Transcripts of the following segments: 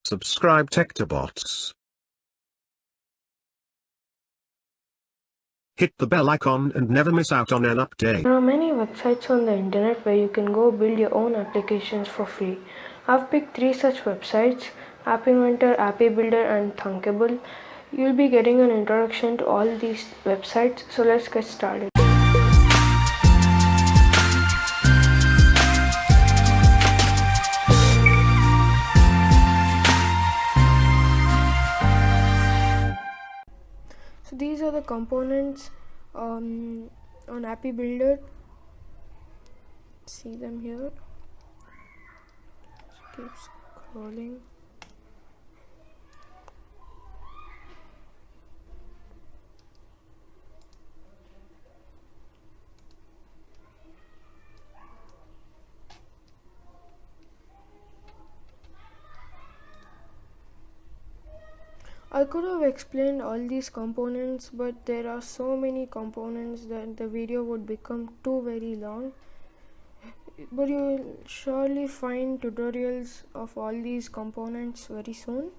Subscribe TECHTOBOTS. Hit the bell icon and never miss out on an update. There are many websites on the internet where you can go build your own applications for free. I've picked 3 such websites: Appybuilder, Appybuilder and Thunkable. You'll be getting an introduction to all these websites, so let's get started. So these are the components on Appybuilder. See them here. Just keep scrolling. I could have explained all these components, but there are so many components that the video would become too very long. But you will surely find tutorials of all these components very soon.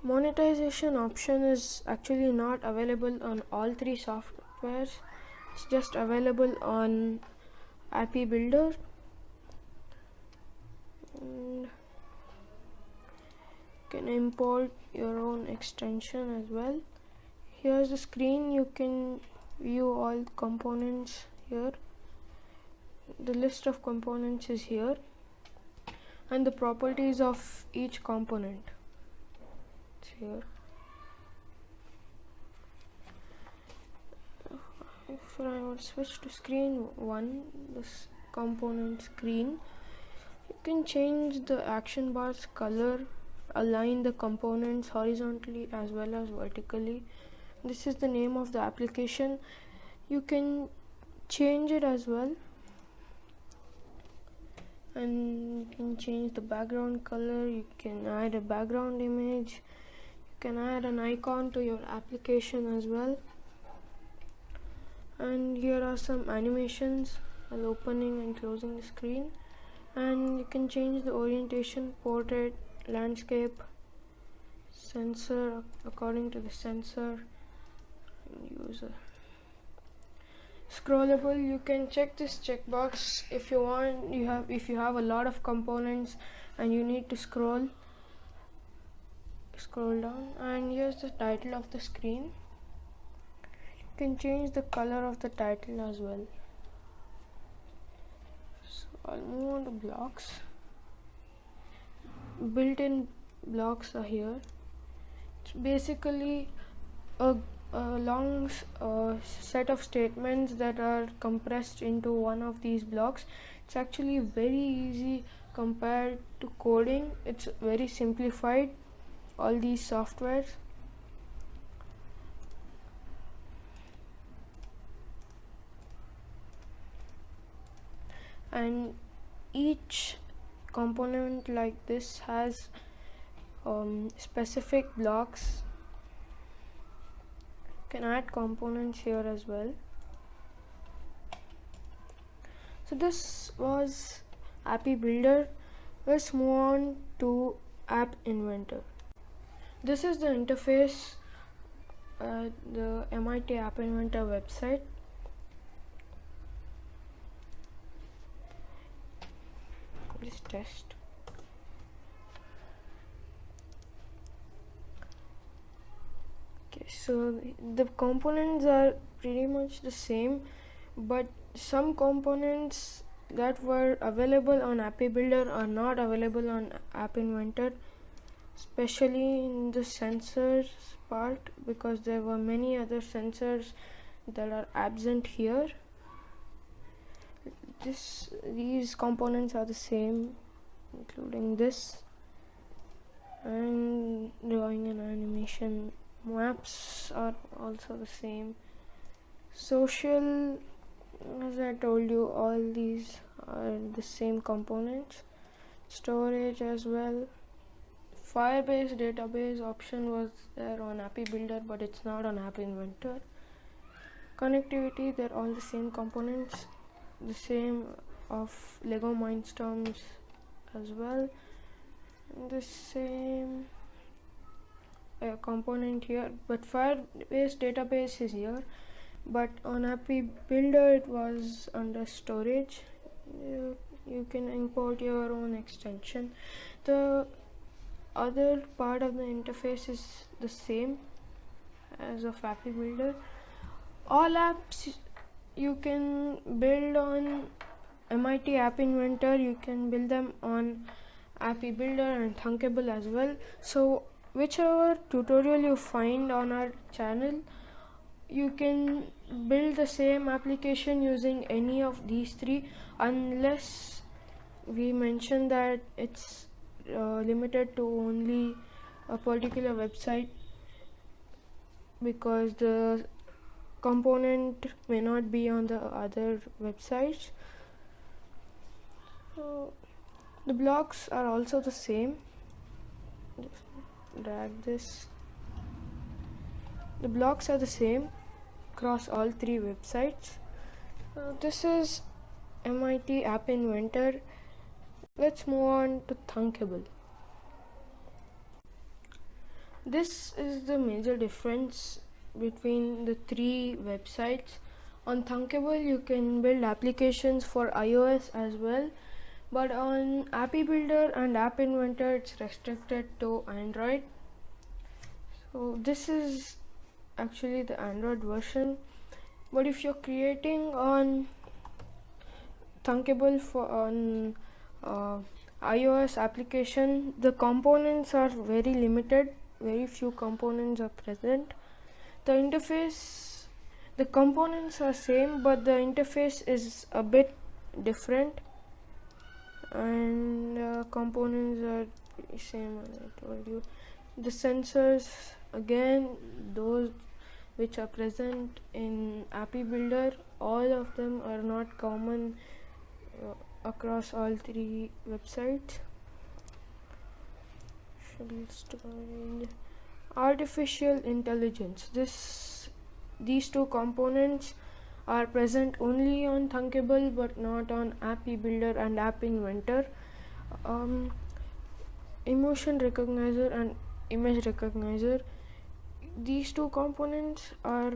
Monetization option is actually not available on all 3 softwares. It's just available on Appybuilder. And you can import your own extension as well. Here's the screen. You can view all components here. The list of components is here, and the properties of each component. Here. If I would switch to screen 1, this component screen, you can change the action bar's color, align the components horizontally as well as vertically. This is the name of the application. You can change it as well, and you can change the background color. You can add a background image. Can add an icon to your application as well. And here are some animations while opening and closing the screen, and you can change the orientation: portrait, landscape, sensor according to the sensor, and user. Scrollable, you can check this checkbox if you want. If you have a lot of components and you need to scroll down. And here's the title of the screen. You can change the color of the title as well. So I'll move on to blocks. Built-in blocks are here. It's basically a long set of statements that are compressed into one of these blocks. It's actually very easy compared to coding. It's very simplified, all these softwares. And each component like this has specific blocks. You can add components here as well. So this was Appybuilder. Let's move on to App Inventor. This is the interface, the MIT App Inventor website. Let's test. Okay, so the components are pretty much the same, but some components that were available on Appybuilder are not available on App Inventor, especially in the sensors part, because there were many other sensors that are absent here. These components are the same, including this, and drawing and animation maps are also the same. Social, as I told you, all these are the same components. Storage as well. Firebase database option was there on Appybuilder, but it's not on App Inventor. Connectivity, they're all the same components, the same of Lego Mindstorms as well, the same component here, but Firebase database is here, but on Appybuilder it was under storage. You can import your own extension. The other part of the interface is the same as of Appybuilder. All apps you can build on MIT App Inventor, you can build them on Appybuilder and Thunkable as well. So whichever tutorial you find on our channel, you can build the same application using any of these three, unless we mention that it's limited to only a particular website, because the component may not be on the other websites. So the blocks are also the same. Just drag this. The blocks are the same across all three websites. This is MIT App Inventor. Let's move on to Thunkable. This is the major difference between the three websites. On Thunkable you can build applications for iOS as well, but on Appybuilder and App Inventor it's restricted to Android. So this is actually the Android version, but if you're creating on Thunkable for on iOS application, the components are very limited, very few components are present. The interface, the components are same, but the interface is a bit different, and components are same as I told you. The sensors, again, those which are present in Appybuilder, all of them are not common across all three websites. Artificial intelligence, these two components are present only on Thunkable but not on Appybuilder and App Inventor. Emotion recognizer and image recognizer, these two components are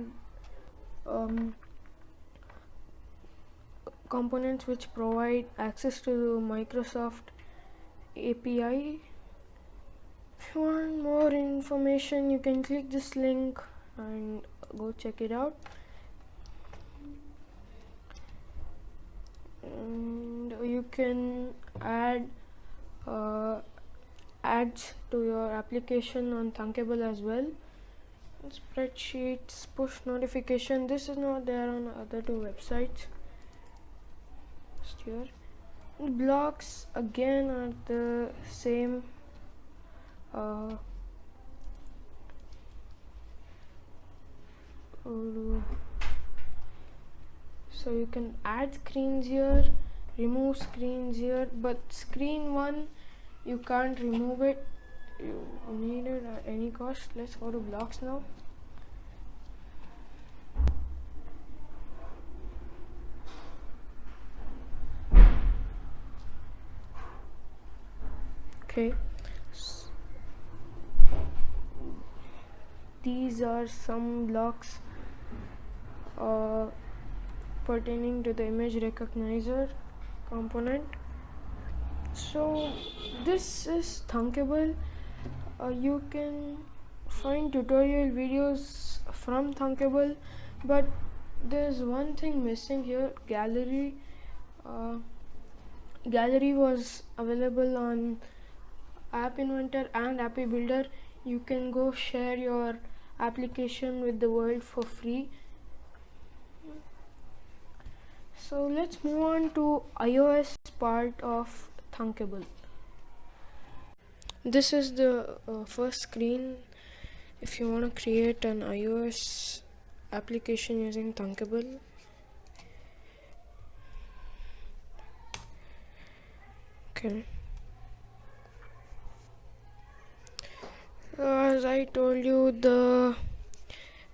components which provide access to the Microsoft API. If you want more information, you can click this link and go check it out. And you can add ads to your application on Thunkable as well. Spreadsheets, push notification, this is not there on other two websites. Just here. Blocks again are the same. So you can add screens here, remove screens here, but screen 1 you can't remove it, you need it at any cost. Let's go to blocks now. Okay, these are some blocks pertaining to the image recognizer component. So this is Thunkable. You can find tutorial videos from Thunkable, but there's one thing missing here. Gallery was available on App Inventor and Appybuilder. You can go share your application with the world for free. So let's move on to iOS part of Thunkable. This is the first screen if you want to create an iOS application using Thunkable. Okay. as I told you, the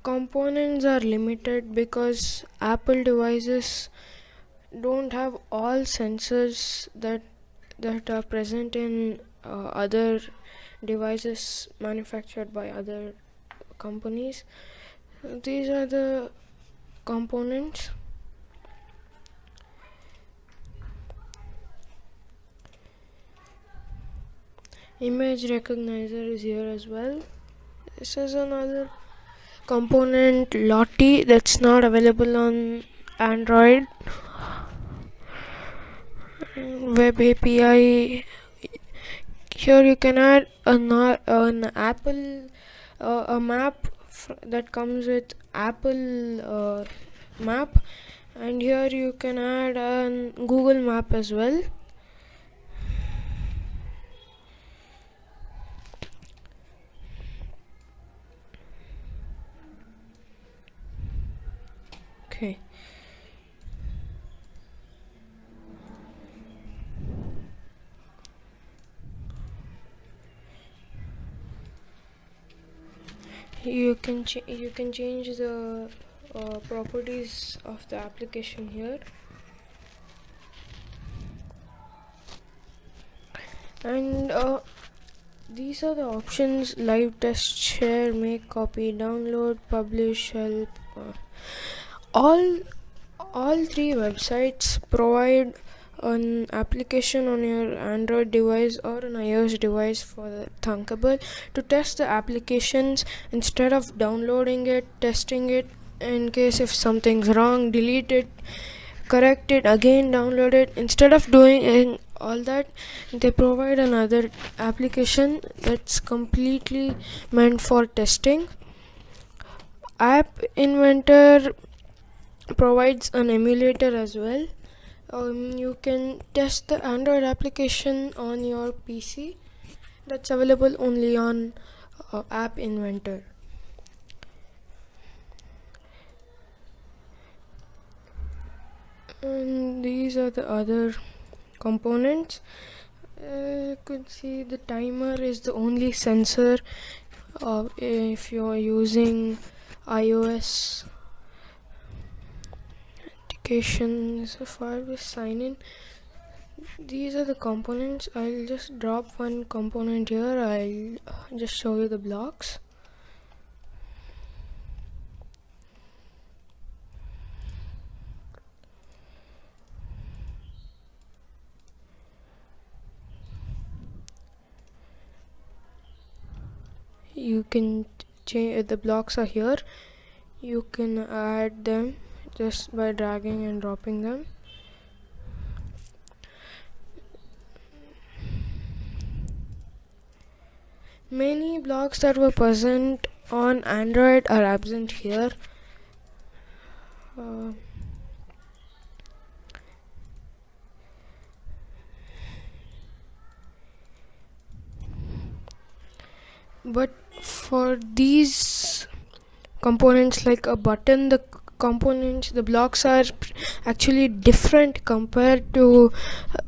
components are limited because Apple devices don't have all sensors that are present in other devices manufactured by other companies. These are the components. Image recognizer is here as well. This is another component, Lottie, that's not available on Android. Web API. Here you can add an Apple a map that comes with Apple map, and here you can add a Google map as well. Okay. You can change the properties of the application here, and these are the options: live test, share, make, copy, download, publish, help. All three websites provide an application on your Android device or an iOS device for the Thunkable to test the applications. Instead of downloading it, testing it, in case if something's wrong, delete it, correct it, again download it. Instead of doing all that, they provide another application that's completely meant for testing. App Inventor provides an emulator as well. You can test the Android application on your PC. That's available only on App Inventor. And these are the other components. You could see the timer is the only sensor if you're using iOS. So far we sign in. These are the components. I'll just drop one component here. I'll just show you the blocks. You can change the blocks are here. You can add them just by dragging and dropping them. Many blocks that were present on Android are absent here. But for these components like a button, the blocks are actually different compared to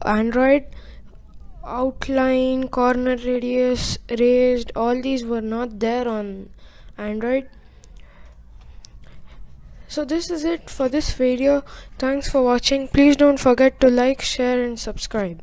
Android. Outline, corner radius, raised, all these were not there on Android. So this is it for this video. Thanks for watching. Please don't forget to like, share and subscribe.